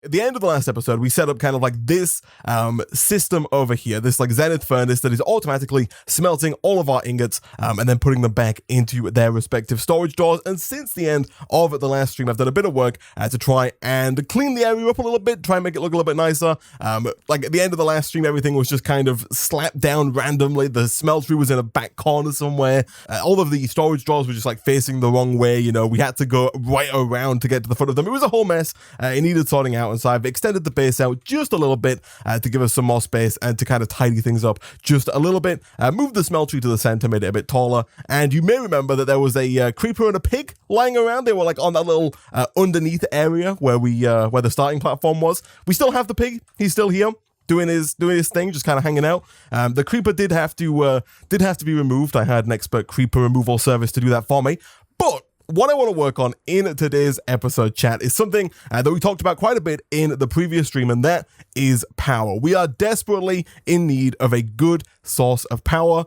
At the end of the last episode, we set up kind of like this system over here, this like zenith furnace that is automatically smelting all of our ingots and then putting them back into their respective storage drawers. And since the end of the last stream, I've done a bit of work to try and clean the area up a little bit, try and make it look a little bit nicer. Like at the end of the last stream, everything was just kind of slapped down randomly. The smeltery was in a back corner somewhere. All of the storage drawers were just like facing the wrong way. You know, we had to go right around to get to the front of them. It was a whole mess. It needed sorting out. And so I've extended the base out just a little bit to give us some more space and to kind of tidy things up just a little bit. Moved the smeltery to the center, made it a bit taller. And you may remember that there was a creeper and a pig lying around. They were like on that little underneath area where where the starting platform was. We still have the pig. He's still here, doing his thing, just kind of hanging out. The creeper did have to be removed. I had an expert creeper removal service to do that for me. But what I want to work on in today's episode, chat, is something that we talked about quite a bit in the previous stream, and that is power. We are desperately in need of a good source of power.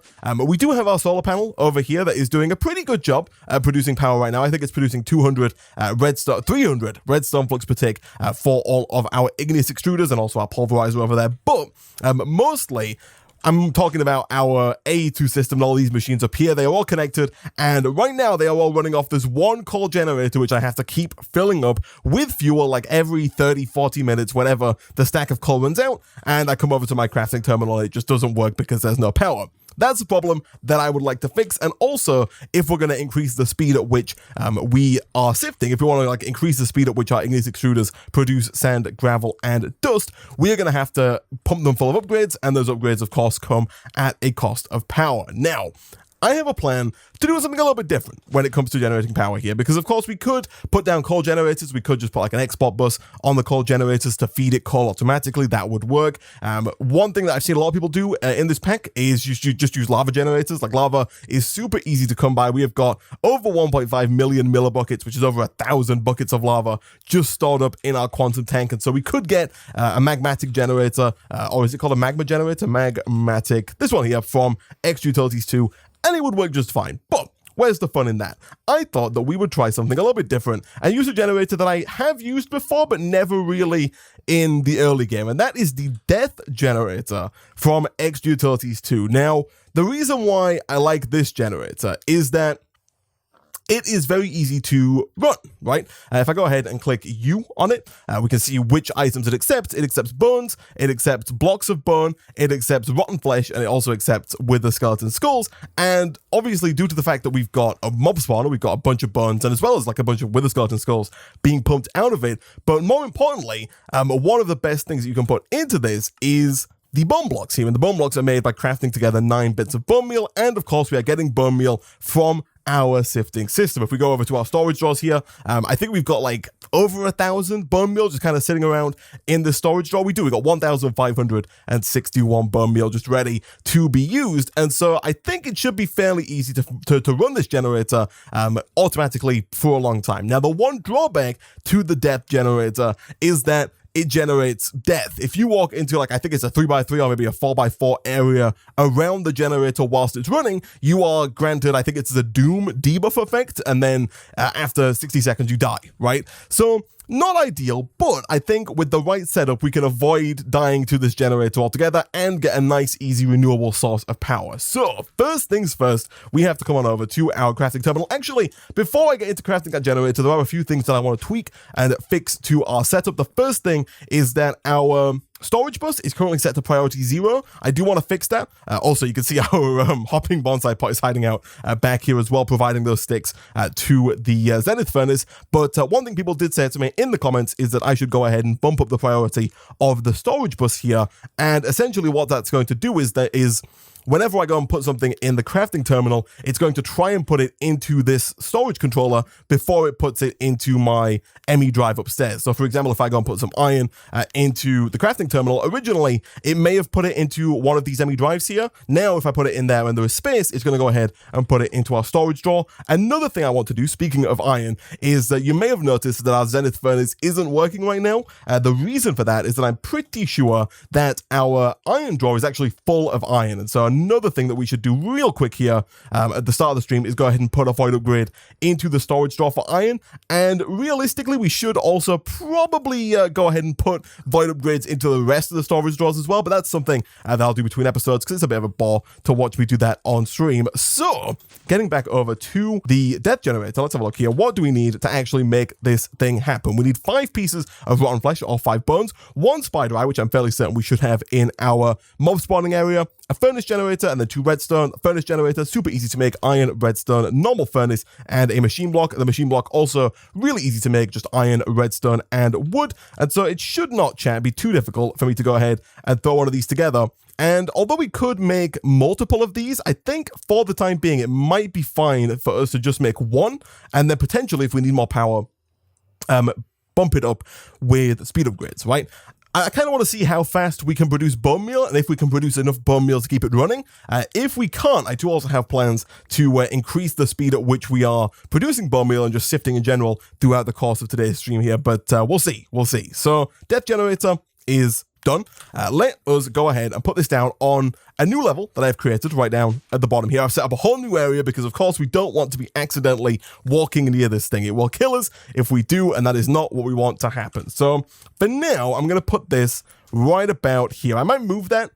We do have our solar panel over here that is doing a pretty good job at producing power right now. I think it's producing 300 redstone flux per tick for all of our igneous extruders and also our pulverizer over there. But mostly, I'm talking about our A2 system and all these machines up here. They are all connected, and right now they are all running off this one coal generator, which I have to keep filling up with fuel like every 30, 40 minutes whenever the stack of coal runs out, and I come over to my crafting terminal and it just doesn't work because there's no power. That's a problem that I would like to fix. And also, if we're going to increase the speed at which we are sifting, if we want to like increase the speed at which our igneous extruders produce sand, gravel, and dust, we are going to have to pump them full of upgrades. And those upgrades, of course, come at a cost of power. Now, I have a plan to do something a little bit different when it comes to generating power here, because of course we could put down coal generators. We could just put like an export bus on the coal generators to feed it coal automatically. That would work. One thing that I've seen a lot of people do in this pack is you just use lava generators. Like lava is super easy to come by. We have got over 1.5 million millibuckets, which is over 1,000 buckets of lava just stored up in our quantum tank. And so we could get a magmatic generator, or is it called a magma generator? Magmatic. This one here from X Utilities 2. And it would work just fine. But where's the fun in that? I thought that we would try something a little bit different and use a generator that I have used before, but never really in the early game. And that is the death generator from X Utilities 2. Now, the reason why I like this generator is that it is very easy to run, right? If I go ahead and click U on it, we can see which items it accepts. It accepts bones, it accepts blocks of bone, it accepts rotten flesh, and it also accepts wither skeleton skulls. And obviously, due to the fact that we've got a mob spawner, we've got a bunch of bones, and as well as like a bunch of wither skeleton skulls being pumped out of it. But more importantly, one of the best things that you can put into this is the bone blocks here. And the bone blocks are made by crafting together 9 bits of bone meal. And of course, we are getting bone meal from our sifting system. If we go over to our storage drawers here, I think we've got like over 1,000 bone meal just kind of sitting around in the storage drawer. We've got 1,561 bone meal just ready to be used. And so I think it should be fairly easy to run this generator automatically for a long time. Now, the one drawback to the death generator is that it generates death. If you walk into like, I think it's a 3x3 or maybe a 4x4 area around the generator whilst it's running, you are granted, I think it's the Doom debuff effect, and then after 60 seconds you die, right? So not ideal, but I think with the right setup, we can avoid dying to this generator altogether and get a nice, easy, renewable source of power. So first things first, we have to come on over to our crafting terminal. Actually, before I get into crafting that generator, there are a few things that I want to tweak and fix to our setup. The first thing is that our storage bus is currently set to priority 0. I do want to fix that. Also, you can see our hopping bonsai pot is hiding out back here as well, providing those sticks to the zenith furnace. But one thing people did say to me in the comments is that I should go ahead and bump up the priority of the storage bus here. And essentially what that's going to do is whenever I go and put something in the crafting terminal, it's going to try and put it into this storage controller before it puts it into my ME drive upstairs. So for example, if I go and put some iron into the crafting terminal, originally it may have put it into one of these ME drives here. Now, if I put it in there and there is space, it's going to go ahead and put it into our storage drawer. Another thing I want to do, speaking of iron, is that you may have noticed that our zenith furnace isn't working right now. The reason for that is that I'm pretty sure that our iron drawer is actually full of iron. And so another thing that we should do real quick here at the start of the stream is go ahead and put a void upgrade into the storage drawer for iron. And realistically, we should also probably go ahead and put void upgrades into the rest of the storage drawers as well. But that's something that I'll do between episodes because it's a bit of a bore to watch me do that on stream. So getting back over to the death generator, let's have a look here. What do we need to actually make this thing happen? We need 5 pieces of rotten flesh or 5 bones, 1 spider eye, which I'm fairly certain we should have in our mob spawning area, a furnace generator, and then 2 redstone. Furnace generator, super easy to make, iron, redstone, normal furnace, and a machine block. The machine block also really easy to make, just iron, redstone, and wood. And so it should not, chat, be too difficult for me to go ahead and throw one of these together. And although we could make multiple of these, I think for the time being, it might be fine for us to just make 1, and then potentially, if we need more power, bump it up with speed upgrades, right? I kind of want to see how fast we can produce bone meal and if we can produce enough bone meal to keep it running. If we can't, I do also have plans to increase the speed at which we are producing bone meal and just sifting in general throughout the course of today's stream here, but we'll see. So death generator is done. Let us go ahead and put this down on a new level that I've created right down at the bottom here. I've set up a whole new area because, of course, we don't want to be accidentally walking near this thing. It will kill us if we do, and that is not what we want to happen. So for now, I'm going to put this right about here. I might move that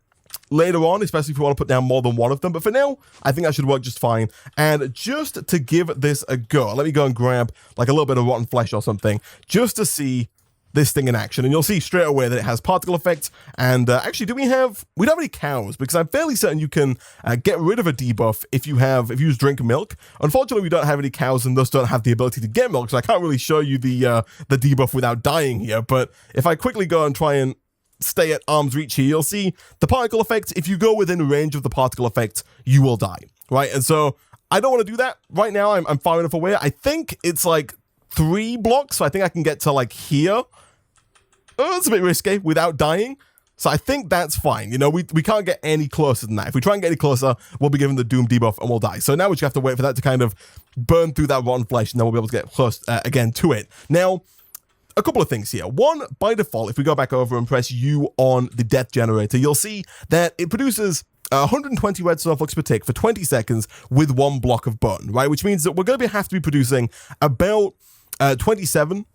later on, especially if we want to put down more than one of them. But for now, I think that should work just fine. And just to give this a go, let me go and grab like a little bit of rotten flesh or something just to see this thing in action, and you'll see straight away that it has particle effects. And actually, we don't have any cows, because I'm fairly certain you can get rid of a debuff if you use drink milk. Unfortunately, we don't have any cows and thus don't have the ability to get milk, so I can't really show you the debuff without dying here. But if I quickly go and try and stay at arm's reach here, you'll see the particle effect. If you go within range of the particle effect, you will die, right? And so I don't want to do that right now. I'm far enough away. I think it's like 3 blocks, so I think I can get to like here. Oh, it's a bit risky without dying. So I think that's fine. You know, we can't get any closer than that. If we try and get any closer, we'll be given the Doom debuff and we'll die. So now we just have to wait for that to kind of burn through that rotten flesh, and then we'll be able to get close again to it. Now, a couple of things here. One, by default, if we go back over and press U on the death generator, you'll see that it produces 120 redstone flux per tick for 20 seconds with 1 block of bone, right? Which means that we're going to have to be producing about 27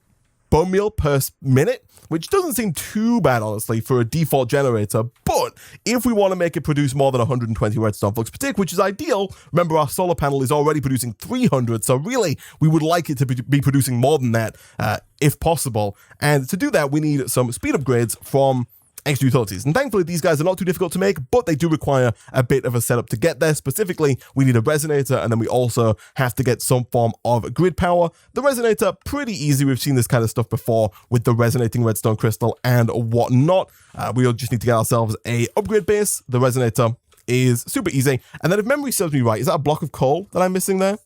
bone meal per minute, which doesn't seem too bad, honestly, for a default generator. But if we want to make it produce more than 120 redstone flux per tick, which is ideal, remember our solar panel is already producing 300, so really we would like it to be producing more than that if possible. And to do that, we need some speed upgrades from extra utilities. And thankfully, these guys are not too difficult to make, but they do require a bit of a setup to get there. Specifically, we need a resonator, and then we also have to get some form of grid power. The resonator, pretty easy. We've seen this kind of stuff before with the resonating redstone crystal and whatnot. We'll just need to get ourselves a upgrade base. The resonator is super easy. And then if memory serves me right, is that a block of coal that I'm missing there?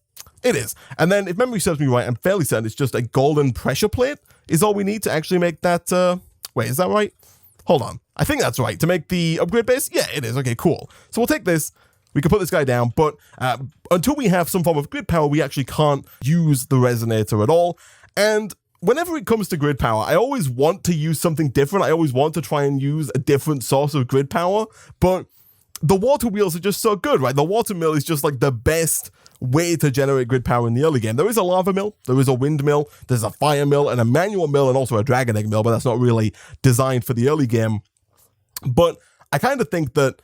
It is. And then if memory serves me right, I'm fairly certain it's just a golden pressure plate is all we need to actually make that. Wait, is that right? Hold on. I think that's right. To make the upgrade base? Yeah, it is. Okay, cool. So we'll take this. We can put this guy down, but until we have some form of grid power, we actually can't use the resonator at all. And whenever it comes to grid power, I always want to use something different. I always want to try and use a different source of grid power, but the water wheels are just so good, right? The water mill is just like the best way to generate grid power in the early game. There is a lava mill, there is a wind mill, there's a fire mill, and a manual mill, and also a dragon egg mill, but that's not really designed for the early game. But I kind of think that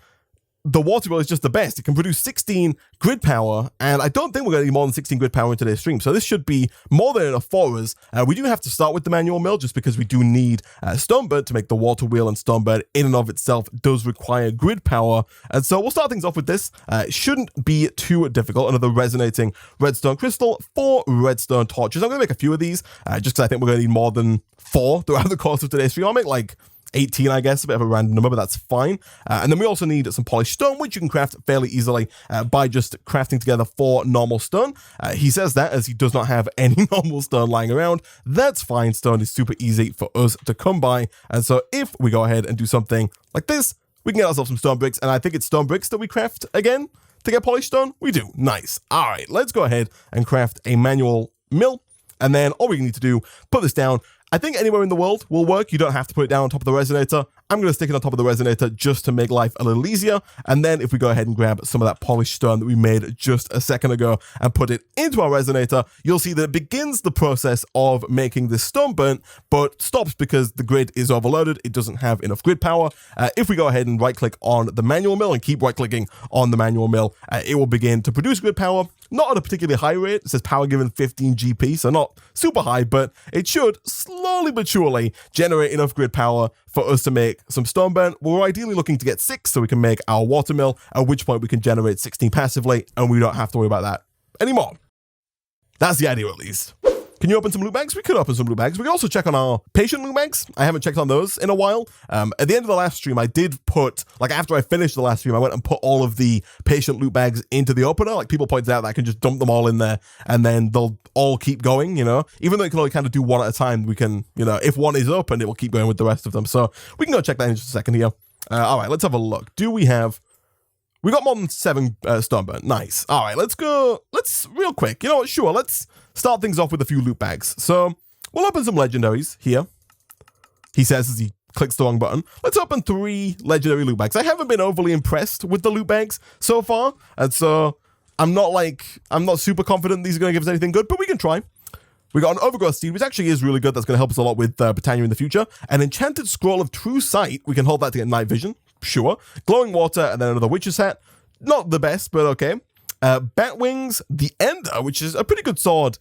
the water mill is just the best. It can produce 16 grid power, and I don't think we're going to need more than 16 grid power in today's stream, so this should be more than enough for us. We do have to start with the manual mill, just because we do need Stonebird to make the water wheel, and Stonebird in and of itself does require grid power, and so we'll start things off with this. It shouldn't be too difficult. Another resonating redstone crystal, 4 redstone torches. I'm going to make a few of these, just because I think we're going to need more than 4 throughout the course of today's stream. I'll make like 18, I guess, a bit of a random number, but that's fine. And then we also need some polished stone, which you can craft fairly easily by just crafting together 4 normal stone. He says that as he does not have any normal stone lying around. That's fine. Stone is super easy for us to come by. And so if we go ahead and do something like this, we can get ourselves some stone bricks. And I think it's stone bricks that we craft again to get polished stone. We do. Nice. All right, let's go ahead and craft a manual mill. And then all we need to do, put this down. I think anywhere in the world will work. You don't have to put it down on top of the resonator. I'm going to stick it on top of the resonator just to make life a little easier. And then if we go ahead and grab some of that polished stone that we made just a second ago and put it into our resonator, you'll see that it begins the process of making this stone burnt, but stops because the grid is overloaded. It doesn't have enough grid power. If we go ahead and right click on the manual mill and keep right clicking on the manual mill, it will begin to produce grid power, not at a particularly high rate. It says power given 15 GP, so not super high, but it should slowly but surely generate enough grid power for us to make some stone burn. We're ideally looking to get 6 so we can make our water mill, at which point we can generate 16 passively and we don't have to worry about that anymore. That's the idea, at least. Can you open some loot bags? We could open some loot bags. We can also check on our patient loot bags. I haven't checked on those in a while. At the end of the last stream, I did put, like after I finished the last stream, I went and put all of the patient loot bags into the opener. Like people pointed out that I can just dump them all in there and then they'll all keep going, you know? Even though you can only kind of do one at a time, we can, you know, if one is open, it will keep going with the rest of them. So we can go check that in just a second here. All right, let's have a look. We got more than 7 stone burn. Nice. All right, let's real quick. You know what? Sure, let's start things off with a few loot bags. So we'll open some legendaries here. He says as he clicks the wrong button. Let's open 3 legendary loot bags. I haven't been overly impressed with the loot bags so far. And so I'm not super confident these are going to give us anything good, but we can try. We got an Overgrowth Steed, which actually is really good. That's going to help us a lot with Britannia in the future. An Enchanted Scroll of True Sight. We can hold that to get night vision. Sure. Glowing Water, and then another Witcher's Hat. Not the best, but okay. Bat Wings, the Ender, which is a pretty good sword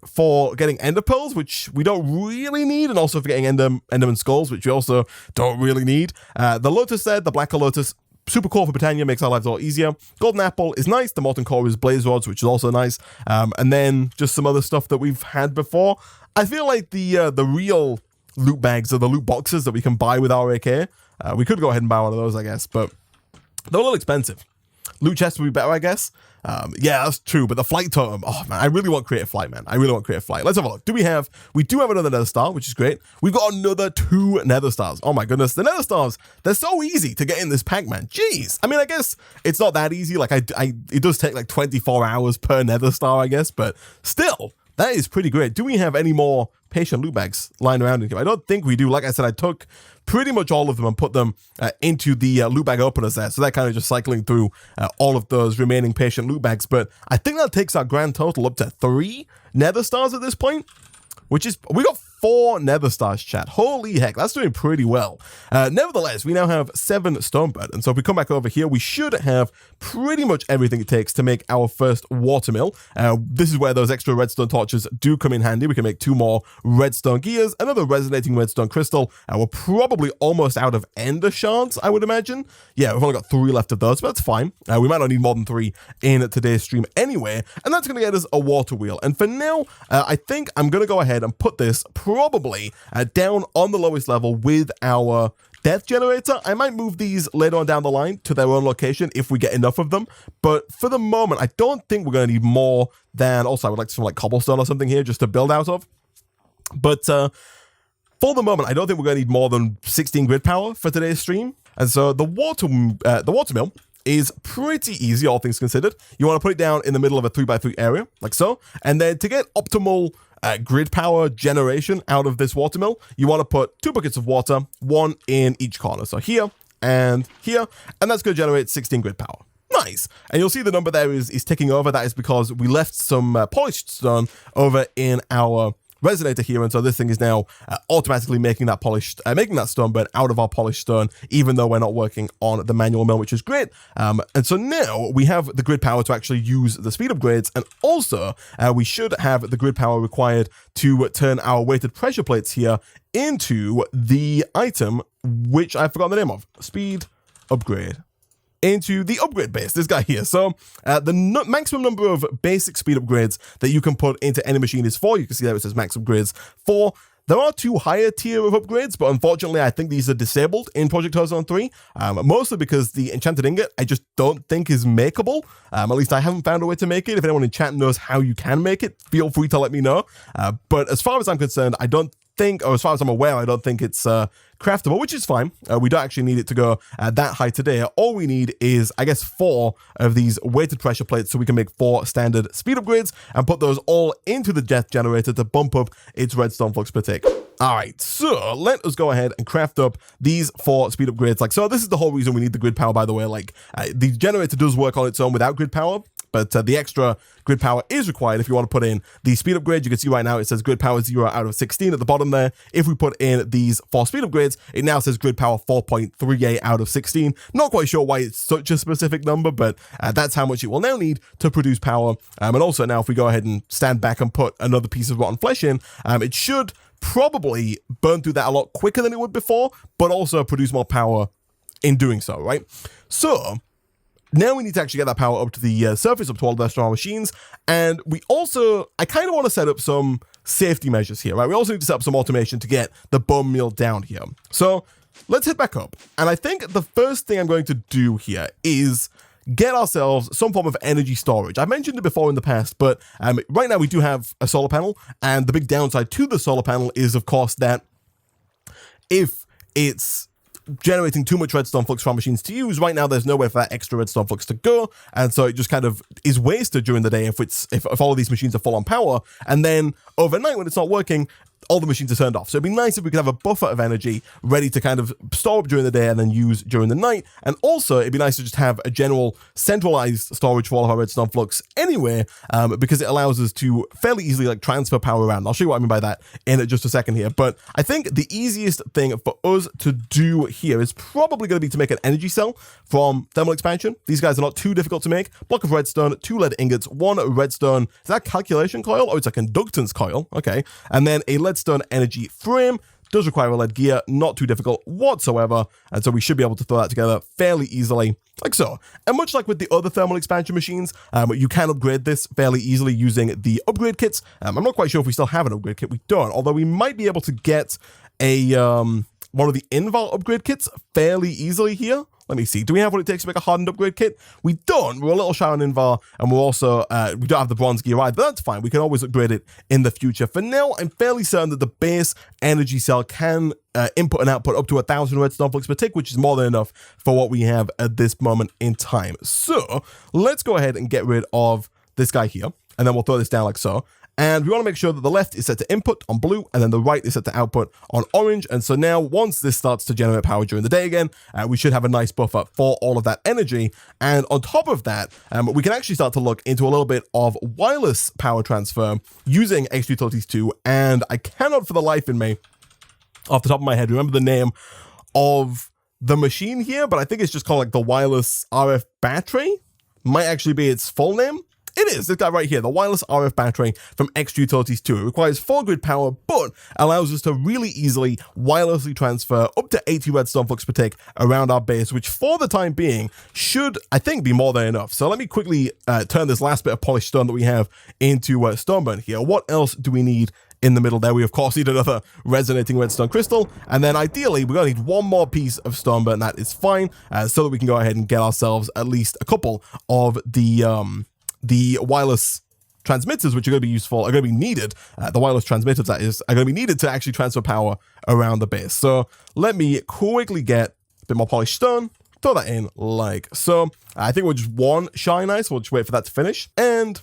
for getting Ender Pearls, which we don't really need, and also for getting Enderman Skulls, which we also don't really need. The Lotus Set, the Blacker Lotus, super cool for Britannia, makes our lives a lot easier. Golden Apple is nice. The Molten Core is Blaze Rods, which is also nice. And then just some other stuff that we've had before. I feel like the real loot bags are the loot boxes that we can buy with our AK. We could go ahead and buy one of those, I guess, but they're a little expensive. Loot chests would be better, I guess. Yeah, that's true. But the flight totem, oh man, I really want Creative Flight, man. I really want Creative Flight. Let's have a look. We do have another Nether Star, which is great. We've got another 2 Nether Stars. Oh my goodness. The Nether Stars, they're so easy to get in this pack, man. Jeez. I mean, I guess it's not that easy. Like it does take like 24 hours per Nether Star, I guess, but still, that is pretty great. Do we have any more patient loot bags lying around in here? I don't think we do. Like I said, I took pretty much all of them and put them into the loot bag openers there. So they're kind of just cycling through all of those remaining patient loot bags. But I think that takes our grand total up to 3 Nether Stars at this point, which is, we got 4 Nether Stars, chat. Holy heck, that's doing pretty well. Nevertheless, we now have 7 stone burn. And so if we come back over here, we should have pretty much everything it takes to make our first water mill. This is where those extra redstone torches do come in handy. We can make 2 more redstone gears, another resonating redstone crystal. We're probably almost out of ender shards, I would imagine. Yeah, we've only got 3 left of those, but that's fine. We might not need more than 3 in today's stream anyway. And that's going to get us a water wheel. And for now, I think I'm going to go ahead and put this probably down on the lowest level with our death generator. I might move these later on down the line to their own location if we get enough of them. But for the moment, I don't think we're going to need more than, also I would like some like cobblestone or something here just to build out of. But for the moment, I don't think we're going to need more than 16 grid power for today's stream. And so the water mill is pretty easy, all things considered. You want to put it down in the middle of a 3x3 area, like so. And then to get optimal grid power generation out of this water mill, you want to put 2 buckets of water, 1 in each corner. So here and here, and that's going to generate 16 grid power. Nice. And you'll see the number there is ticking over. That is because we left some polished stone over in our resonator here, and so this thing is now automatically making that stone burn out of our polished stone, even though we're not working on the manual mill, which is great. And so now we have the grid power to actually use the speed upgrades, and also we should have the grid power required to turn our weighted pressure plates here into the item, which I've forgotten the name of. Speed upgrade. Into the upgrade base, this guy here. So the maximum number of basic speed upgrades that you can put into any machine is 4. You can see there it says max upgrades 4. There are 2 higher tier of upgrades, but unfortunately I think these are disabled in Project Ozone 3, mostly because the enchanted ingot I just don't think is makeable. At least I haven't found a way to make it. If anyone in chat knows how you can make it, feel free to let me know. But as far as I'm concerned, I don't think, or as far as I'm aware, I don't think it's craftable, which is fine. We don't actually need it to go that high today. All we need is, I guess, 4 of these weighted pressure plates so we can make 4 standard speed upgrades and put those all into the jet generator to bump up its redstone flux per tick. All right, so let us go ahead and craft up these 4 speed upgrades. Like, so this is the whole reason we need the grid power, by the way. Like, the generator does work on its own without grid power, but the extra grid power is required if you want to put in the speed upgrade. You can see right now it says grid power 0 out of 16 at the bottom there. If we put in these 4 speed upgrades, it now says grid power 4.38 out of 16. Not quite sure why it's such a specific number, but that's how much it will now need to produce power. And also now if we go ahead and stand back and put another piece of rotten flesh in, it should probably burn through that a lot quicker than it would before, but also produce more power in doing so, right? So now we need to actually get that power up to the surface, up to all the rest of our machines. And we also, I kind of want to set up some safety measures here, right? We also need to set up some automation to get the bone meal down here. So let's head back up. And I think the first thing I'm going to do here is get ourselves some form of energy storage. I've mentioned it before in the past, but right now we do have a solar panel. And the big downside to the solar panel is, of course, that if it's generating too much redstone flux for our machines to use, right now there's nowhere for that extra redstone flux to go, and so it just kind of is wasted during the day if all of these machines are full on power, and then overnight when it's not working, all the machines are turned off. So it'd be nice if we could have a buffer of energy ready to kind of store up during the day and then use during the night. And also it'd be nice to just have a general centralized storage for all of our redstone flux anyway, because it allows us to fairly easily like transfer power around. I'll show you what I mean by that in just a second here. But I think the easiest thing for us to do here is probably going to be to make an energy cell from thermal expansion. These guys are not too difficult to make. Block of redstone, 2 lead ingots, 1 redstone, is that calculation coil? Oh, it's a conductance coil. Okay. And then a leadstone energy frame. Does require a lead gear, not too difficult whatsoever, and so we should be able to throw that together fairly easily, like so. And much like with the other thermal expansion machines, you can upgrade this fairly easily using the upgrade kits. I'm not quite sure if we still have an upgrade kit. We don't, although we might be able to get a one of the Invar upgrade kits fairly easily here. Let me see. Do we have what it takes to make a hardened upgrade kit? We don't. We're a little shy on Invar, and we're also, we don't have the bronze gear either, but that's fine. We can always upgrade it in the future. For now, I'm fairly certain that the base energy cell can input and output up to 1,000 redstone flux per tick, which is more than enough for what we have at this moment in time. So let's go ahead and get rid of this guy here, and then we'll throw this down like so. And we want to make sure that the left is set to input on blue, and then the right is set to output on orange. And so now once this starts to generate power during the day again, we should have a nice buffer for all of that energy. And on top of that, we can actually start to look into a little bit of wireless power transfer using Extra Utilities 2. And I cannot for the life in me, off the top of my head, remember the name of the machine here, but I think it's just called like the wireless RF battery. Might actually be its full name. It is, this guy right here, the wireless RF battery from Extra Utilities 2. It requires 4 grid power, but allows us to really easily wirelessly transfer up to 80 redstone flux per tick around our base, which for the time being should, I think, be more than enough. So let me quickly turn this last bit of polished stone that we have into stoneburn here. What else do we need in the middle there? We, of course, need another resonating redstone crystal, and then ideally, we're going to need 1 more piece of stoneburn, and that is fine, so that we can go ahead and get ourselves at least a couple of the wireless transmitters, which are going to be useful, are going to be needed. The wireless transmitters, that is, are going to be needed to actually transfer power around the base. So let me quickly get a bit more polished stone, throw that in like so. I think we're just 1 shy nice. We'll just wait for that to finish. And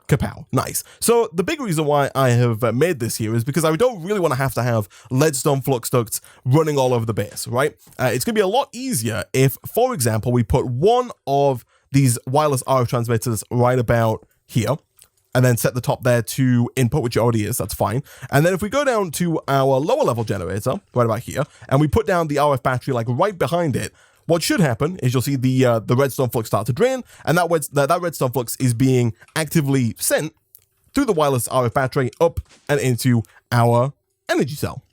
kapow. Nice. So the big reason why I have made this here is because I don't really want to have leadstone flux ducts running all over the base, right? It's going to be a lot easier if, for example, we put 1 of these wireless RF transmitters right about here, and then set the top there to input, which it already is, that's fine. And then if we go down to our lower level generator, right about here, and we put down the RF battery like right behind it, what should happen is you'll see the redstone flux start to drain, and that redstone flux is being actively sent through the wireless RF battery up and into our energy cell.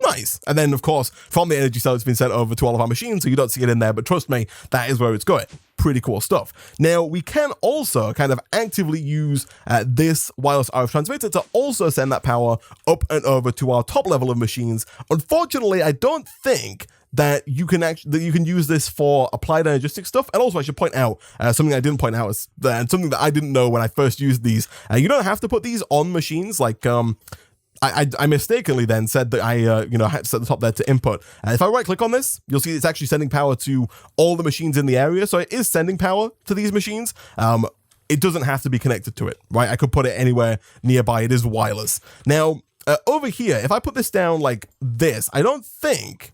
Nice. And then, of course, from the energy cell, it's been sent over to all of our machines, so you don't see it in there, but trust me, that is where it's going. Pretty cool stuff. Now, we can also kind of actively use this wireless RF transmitter to also send that power up and over to our top level of machines. Unfortunately, I don't think that you can use this for applied energistic stuff. And also, I should point out something I didn't point out is and something that I didn't know when I first used these. You don't have to put these on machines like I mistakenly then said that I had to set the top there to input. And if I right click on this, you'll see it's actually sending power to all the machines in the area. So it is sending power to these machines. It doesn't have to be connected to it, right? I could put it anywhere nearby. It is wireless. Now, over here, if I put this down like this, I don't think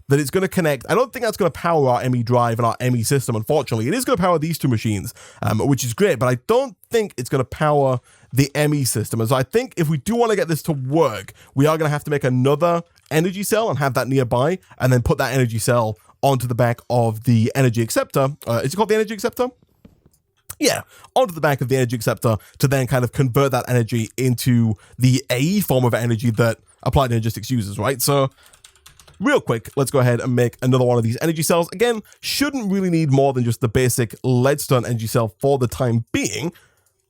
that it's going to connect. I don't think that's going to power our ME drive and our ME system, unfortunately. It is going to power these two machines, which is great, but I don't think it's going to power the ME system. And so I think if we do want to get this to work, we are going to have to make another energy cell and have that nearby, and then put that energy cell onto the back of the energy acceptor. Is it called the energy acceptor? Yeah, onto the back of the energy acceptor to then kind of convert that energy into the AE form of energy that Applied Energistics uses, right? So real quick, let's go ahead and make another one of these energy cells. Again, shouldn't really need more than just the basic leadstone energy cell for the time being.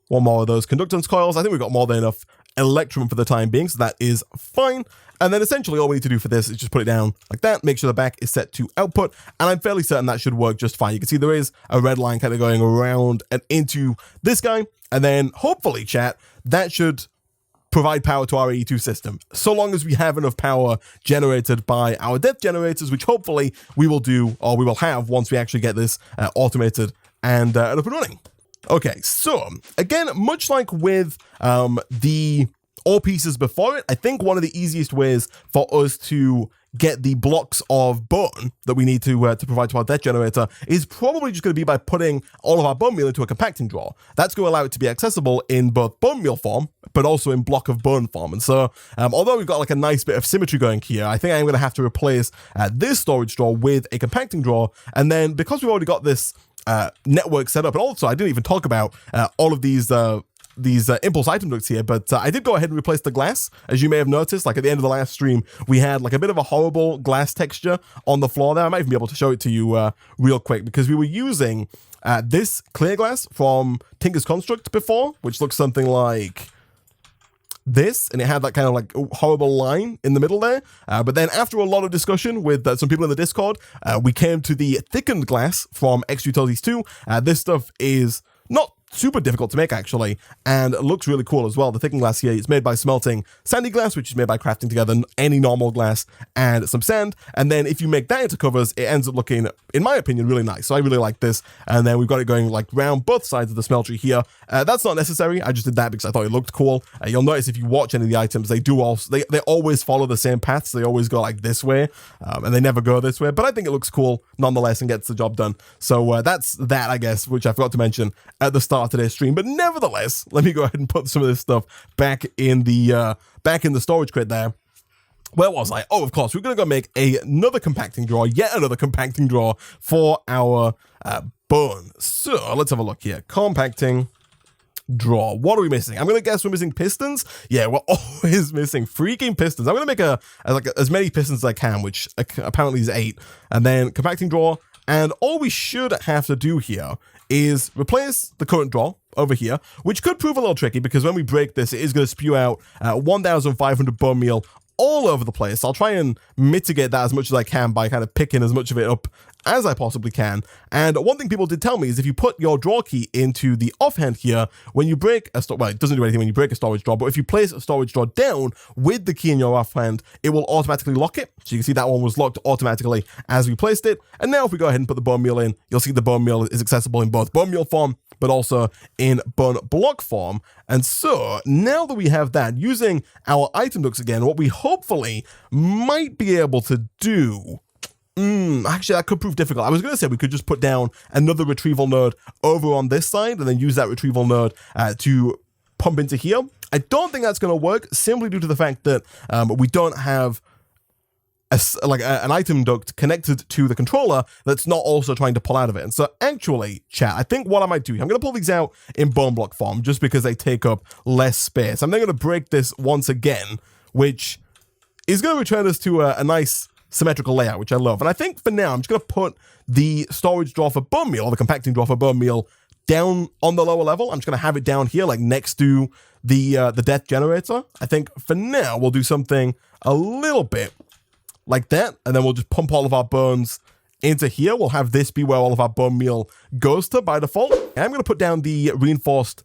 One more of those conductance coils. I think we've got more than enough electrum for the time being, so that is fine. And then essentially all we need to do for this is just put it down like that, make sure the back is set to output, and I'm fairly certain that should work just fine. You can see there is a red line kind of going around and into this guy, and then hopefully, chat, that should provide power to our AE2 system, so long as we have enough power generated by our depth generators, which hopefully we will do, or we will have once we actually get this automated and up and running. Okay, so again, much like with the ore pieces before it, I think one of the easiest ways for us to get the blocks of bone that we need to provide to our death generator is probably just going to be by putting all of our bone meal into a compacting drawer. That's going to allow it to be accessible in both bone meal form, but also in block of bone form. And so, although we've got like a nice bit of symmetry going here, I think I'm going to have to replace this storage drawer with a compacting drawer. And then because we've already got this network set up, and also I didn't even talk about all of these impulse item ducts here, but I did go ahead and replace the glass. As you may have noticed, like at the end of the last stream, we had like a bit of a horrible glass texture on the floor there. I might even be able to show it to you real quick, because we were using this clear glass from Tinker's Construct before, which looks something like this, and it had that kind of like horrible line in the middle there. But then after a lot of discussion with some people in the Discord, we came to the thickened glass from Extra Utilities 2. This stuff is not super difficult to make, actually, and it looks really cool as well. The thickened glass here is made by smelting sandy glass, which is made by crafting together any normal glass and some sand, and then if you make that into covers, it ends up looking, in my opinion, really nice. So I really like this, and then we've got it going like round both sides of the smeltery here. That's not necessary. I just did that because I thought it looked cool. You'll notice if you watch any of the items, they do also they always follow the same paths. They always go like this way, and they never go this way, but I think it looks cool nonetheless and gets the job done. So that's that, I guess, which I forgot to mention at the start of today's stream. But nevertheless, let me go ahead and put some of this stuff back in the storage crate there. Where was I? Oh, of course, we're going to go make another compacting drawer, yet another compacting drawer for our bone. So let's have a look here. Compacting drawer. What are we missing? I'm going to guess we're missing pistons. Yeah, we're always missing freaking pistons. I'm going to make as many pistons as I can, which apparently is 8. And then compacting drawer. And all we should have to do here is replace the current drawer over here, which could prove a little tricky because when we break this, it is going to spew out 1,500 bone meal all over the place. I'll try and mitigate that as much as I can by kind of picking as much of it up as I possibly can. And one thing people did tell me is if you put your drawer key into the offhand here, when you break a well, it doesn't do anything when you break a storage drawer, but if you place a storage drawer down with the key in your offhand, it will automatically lock it. So you can see that one was locked automatically as we placed it. And now if we go ahead and put the bone meal in, you'll see the bone meal is accessible in both bone meal form, but also in bone block form. And so now that we have that, using our item ducts again, what we hopefully might be able to do, actually that could prove difficult. I was going to say we could just put down another retrieval node over on this side and then use that retrieval node to pump into here. I don't think that's going to work simply due to the fact that we don't have an item duct connected to the controller that's not also trying to pull out of it. And so actually, chat, I think what I might do, I'm going to pull these out in bone block form just because they take up less space. I'm then going to break this once again, which is going to return us to a nice symmetrical layout, which I love. And I think for now, I'm just going to put the storage drawer for bone meal, or the compacting drawer for bone meal, down on the lower level. I'm just going to have it down here, like next to the death generator. I think for now, we'll do something a little bit like that, and then we'll just pump all of our bones into here. We'll have this be where all of our bone meal goes to by default. And I'm going to put down the reinforced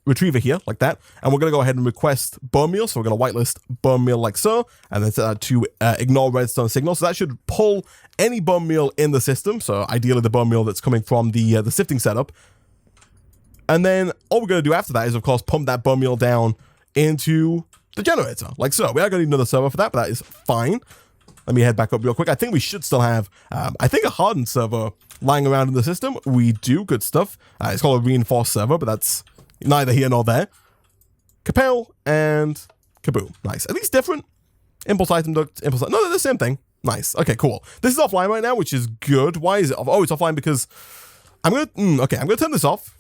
retriever here, like that. And we're going to go ahead and request bone meal. So we're going to whitelist bone meal like so, and then set that to ignore redstone signal. So that should pull any bone meal in the system. So ideally the bone meal that's coming from the sifting setup. And then all we're going to do after that is, of course, pump that bone meal down into the generator, like so. We are going to need another server for that, but that is fine. Let me head back up real quick. I think we should still have, I think, a hardened server lying around in the system. We do. Good stuff. It's called a reinforced server, but that's neither here nor there. Kappa and kaboom. Nice. Are these different? Impulse item duct, impulse. No, they're the same thing. Nice. Okay, cool. This is offline right now, which is good. Why is it off? Oh, it's offline because I'm going to, okay, I'm going to turn this off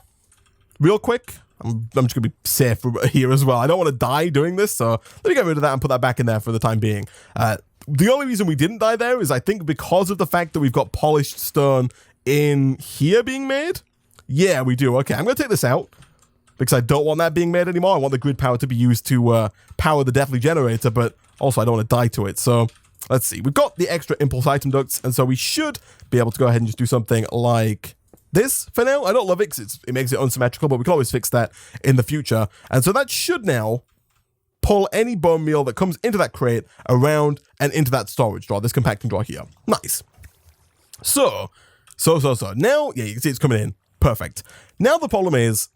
real quick. I'm just going to be safe here as well. I don't want to die doing this, so let me get rid of that and put that back in there for the time being. The only reason we didn't die there is, I think, because of the fact that we've got polished stone in here being made. Yeah, we do. Okay, I'm going to take this out because I don't want that being made anymore. I want the grid power to be used to power the Deathly Generator, but also I don't want to die to it. So let's see. We've got the extra impulse item ducts, and so we should be able to go ahead and just do something like this for now. I don't love it because it makes it unsymmetrical, but we can always fix that in the future. And so that should now pull any bone meal that comes into that crate around and into that storage drawer, this compacting drawer here. Nice. So. Now, yeah, you can see it's coming in. Perfect. Now the problem is,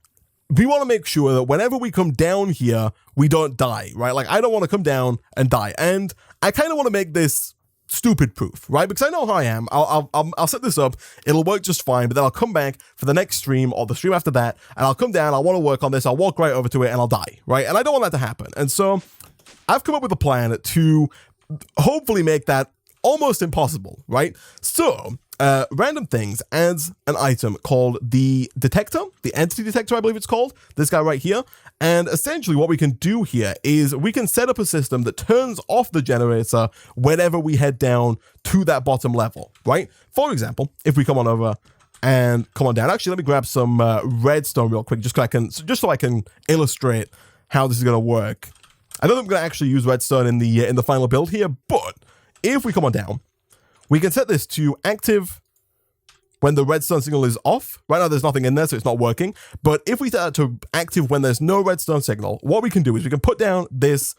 we want to make sure that whenever we come down here, we don't die, right? Like, I don't want to come down and die. And I kind of want to make this stupid proof, right? Because I know how I am. I'll set this up. It'll work just fine, but then I'll come back for the next stream or the stream after that, and I'll come down, I'll want to work on this, I'll walk right over to it, and I'll die, right? And I don't want that to happen. And so I've come up with a plan to hopefully make that almost impossible, right? So Random Things adds an item called the detector, the entity detector, I believe it's called, this guy right here. And essentially what we can do here is we can set up a system that turns off the generator whenever we head down to that bottom level, right? For example, if we come on over and come on down, actually, let me grab some redstone real quick, just so I can illustrate how this is going to work. I don't think I'm going to actually use redstone in the final build here, but if we come on down, we can set this to active when the redstone signal is off. Right now there's nothing in there, so it's not working. But if we set that to active when there's no redstone signal, what we can do is we can put down this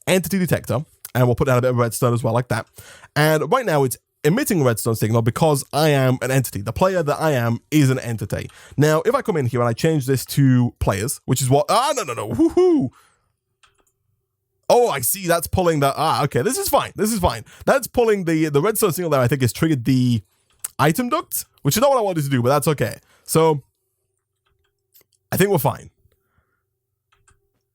entity detector, and we'll put down a bit of redstone as well, like that. And right now it's emitting a redstone signal because I am an entity. The player that I am is an entity. Now, if I come in here and I change this to players, which is what... no. Woohoo! Oh, I see. That's pulling the... okay. This is fine. That's pulling the redstone signal there, I think, has triggered the item duct, which is not what I wanted to do, but that's okay. So, I think we're fine.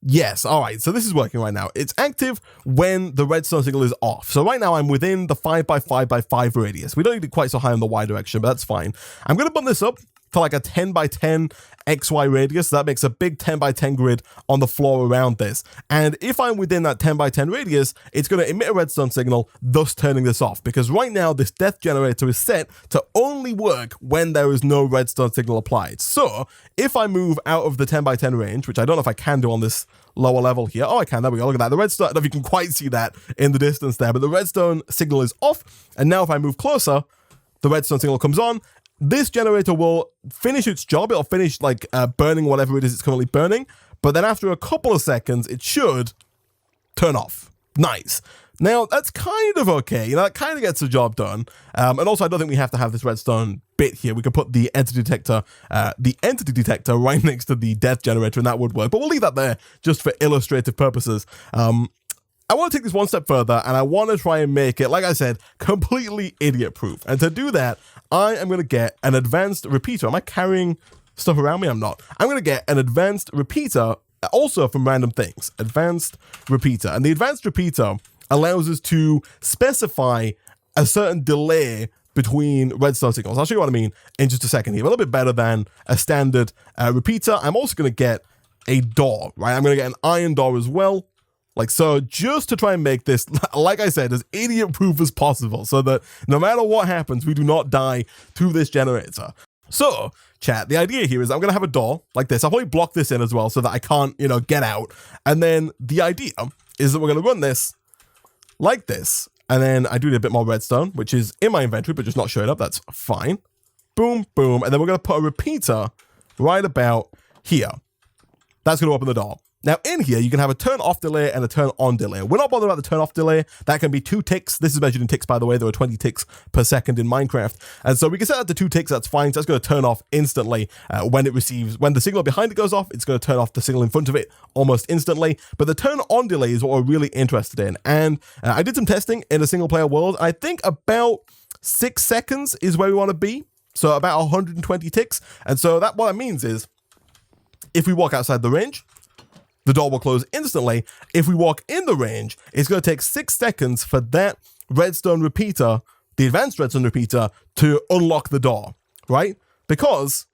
Yes, all right. So this is working right now. It's active when the redstone signal is off. So right now I'm within the 5x5x5 radius. We don't need it quite so high in the Y direction, but that's fine. I'm going to bump this up to like a 10x10 XY radius. So that makes a big 10x10 grid on the floor around this. And if I'm within that 10x10 radius, it's going to emit a redstone signal, thus turning this off. Because right now, this death generator is set to only work when there is no redstone signal applied. So if I move out of the 10x10 range, which I don't know if I can do on this lower level here. Oh, I can. There we go. Look at that. The redstone, I don't know if you can quite see that in the distance there, but the redstone signal is off. And now if I move closer, the redstone signal comes on. This generator will finish its job. It'll finish like burning whatever it is it's currently burning. But then after a couple of seconds, it should turn off. Nice. Now, that's kind of okay. You know, that kind of gets the job done. And also, I don't think we have to have this redstone bit here. We could put the entity detector right next to the death generator, and that would work. But we'll leave that there just for illustrative purposes. I want to take this one step further, and I want to try and make it, like I said, completely idiot-proof. And to do that, I am going to get an advanced repeater. Am I carrying stuff around me? I'm not. I'm going to get an advanced repeater also from Random Things. Advanced repeater. And the advanced repeater allows us to specify a certain delay between redstone signals. I'll show you what I mean in just a second here. A little bit better than a standard repeater. I'm also going to get a door, right? I'm going to get an iron door as well. Like so, just to try and make this, like I said, as idiot-proof as possible, so that no matter what happens, we do not die to this generator. So, chat, the idea here is I'm going to have a door like this. I'll probably block this in as well so that I can't, get out. And then the idea is that we're going to run this like this. And then I do need a bit more redstone, which is in my inventory, but just not showing up. That's fine. Boom, boom. And then we're going to put a repeater right about here. That's going to open the door. Now in here, you can have a turn off delay and a turn on delay. We're not bothered about the turn off delay. That can be 2 ticks. This is measured in ticks, by the way. There are 20 ticks per second in Minecraft. And so we can set that to 2 ticks. That's fine. So that's going to turn off instantly when the signal behind it goes off. It's going to turn off the signal in front of it almost instantly. But the turn on delay is what we're really interested in. And I did some testing in a single player world. I think about 6 seconds is where we want to be. So about 120 ticks. And so what that means is if we walk outside the range, the door will close instantly. If we walk in the range, it's going to take 6 seconds for that redstone repeater, the advanced redstone repeater, to unlock the door, right? Because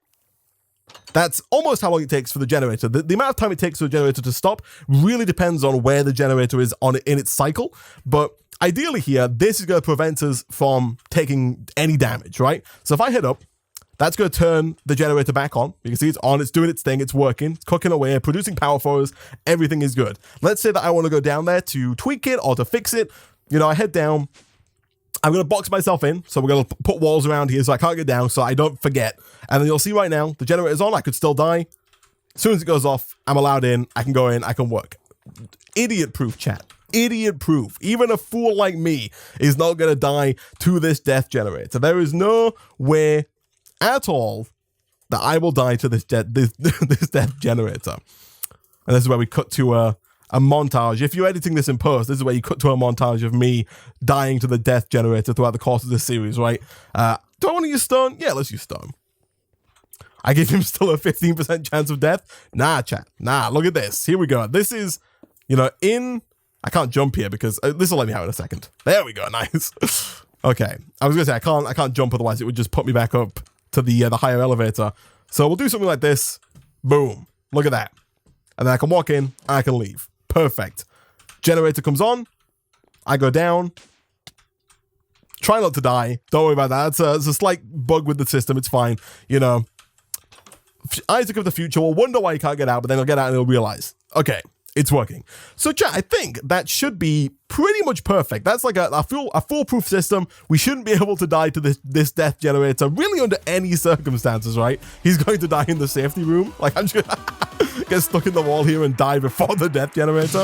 that's almost how long it takes for the generator. The amount of time it takes for the generator to stop really depends on where the generator is in its cycle. But ideally here, this is going to prevent us from taking any damage, right? So if I head up, that's going to turn the generator back on. You can see it's on, it's doing its thing, it's working, it's cooking away, producing power for us, everything is good. Let's say that I want to go down there to tweak it or to fix it. You know, I head down, I'm going to box myself in, so we're going to put walls around here so I can't get down, so I don't forget. And then you'll see right now, the generator's on, I could still die. As soon as it goes off, I'm allowed in, I can go in, I can work. Idiot-proof, chat. Idiot-proof. Even a fool like me is not going to die to this death generator. There is no way at all that I will die to this death generator. And this is where we cut to a montage. If you're editing this in post, this is where you cut to a montage of me dying to the death generator throughout the course of this series, right? Do I want to use stone? Yeah, let's use stone. I give him still a 15% chance of death? Nah, chat. Nah, look at this. Here we go. This is, you know, I can't jump here because this will let me out in a second. There we go. Nice. Okay. I was going to say, I can't jump, otherwise it would just put me back up to the higher elevator. So we'll do something like this. Boom. Look at that. And then I can walk in and I can leave. Perfect. Generator comes on. I go down. Try not to die. Don't worry about that. It's a slight bug with the system. It's fine. You know, Isaac of the future will wonder why he can't get out, but then he'll get out and he'll realize, okay, it's working. So chat, I think that should be pretty much perfect. That's like a foolproof system. We shouldn't be able to die to this death generator really under any circumstances, right? He's going to die in the safety room. Like, I'm just gonna get stuck in the wall here and die before the death generator.